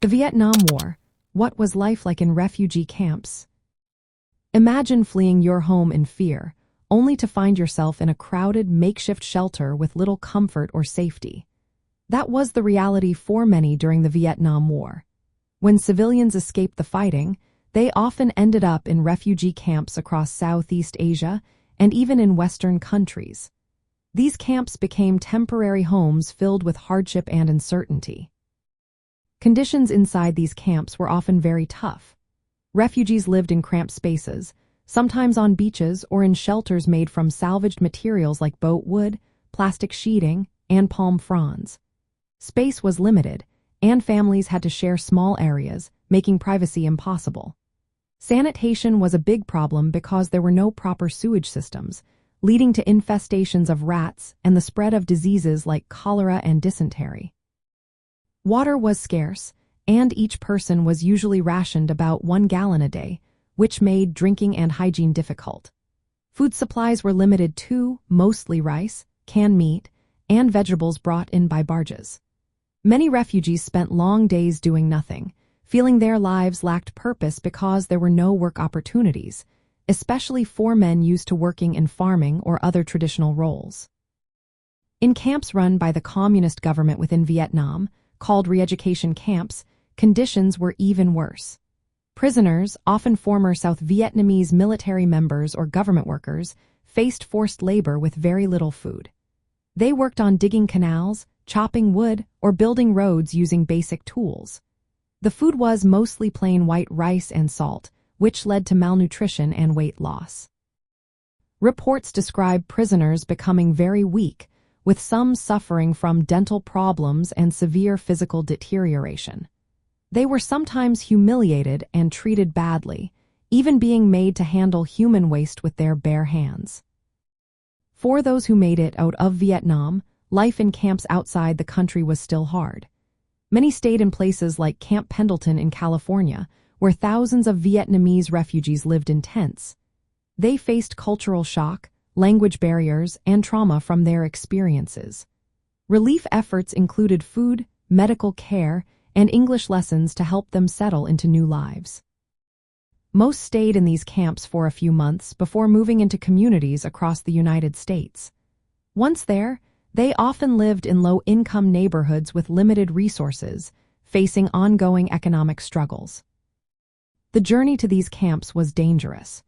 The Vietnam War. What was life like in refugee camps? Imagine fleeing your home in fear, only to find yourself in a crowded makeshift shelter with little comfort or safety. That was the reality for many during the Vietnam War. When civilians escaped the fighting, they often ended up in refugee camps across Southeast Asia and even in Western countries. These camps became temporary homes filled with hardship and uncertainty. Conditions inside these camps were often very tough. Refugees lived in cramped spaces, sometimes on beaches or in shelters made from salvaged materials like boat wood, plastic sheeting, and palm fronds. Space was limited, and families had to share small areas, making privacy impossible. Sanitation was a big problem because there were no proper sewage systems, leading to infestations of rats and the spread of diseases like cholera and dysentery. Water was scarce, and each person was usually rationed about 1 gallon a day, which made drinking and hygiene difficult. Food supplies were limited to mostly rice, canned meat, and vegetables brought in by barges. Many refugees spent long days doing nothing, feeling their lives lacked purpose because there were no work opportunities, especially for men used to working in farming or other traditional roles. In camps run by the communist government within Vietnam, called re-education camps, conditions were even worse. Prisoners, often former South Vietnamese military members or government workers, faced forced labor with very little food. They worked on digging canals, chopping wood, or building roads using basic tools. The food was mostly plain white rice and salt, which led to malnutrition and weight loss. Reports describe prisoners becoming very weak, with some suffering from dental problems and severe physical deterioration. They were sometimes humiliated and treated badly, even being made to handle human waste with their bare hands. For those who made it out of Vietnam, life in camps outside the country was still hard. Many stayed in places like Camp Pendleton in California, where thousands of Vietnamese refugees lived in tents. They faced cultural shock, language barriers, and trauma from their experiences. Relief efforts included food, medical care, and English lessons to help them settle into new lives. Most stayed in these camps for a few months before moving into communities across the United States. Once there, they often lived in low-income neighborhoods with limited resources, facing ongoing economic struggles. The journey to these camps was dangerous.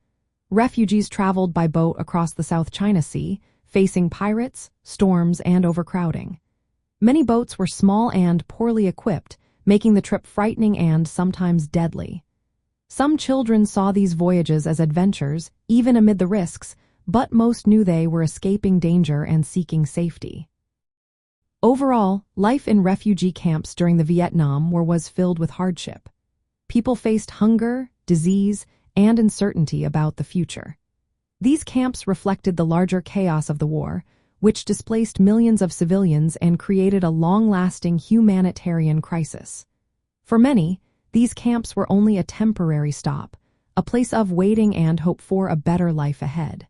Refugees traveled by boat across the South China Sea, facing pirates, storms, and overcrowding. Many boats were small and poorly equipped, making the trip frightening and sometimes deadly. Some children saw these voyages as adventures, even amid the risks, but most knew they were escaping danger and seeking safety. Overall, life in refugee camps during the Vietnam War was filled with hardship. People faced hunger, disease, and uncertainty about the future. These camps reflected the larger chaos of the war, which displaced millions of civilians and created a long-lasting humanitarian crisis. For many, these camps were only a temporary stop, a place of waiting and hope for a better life ahead.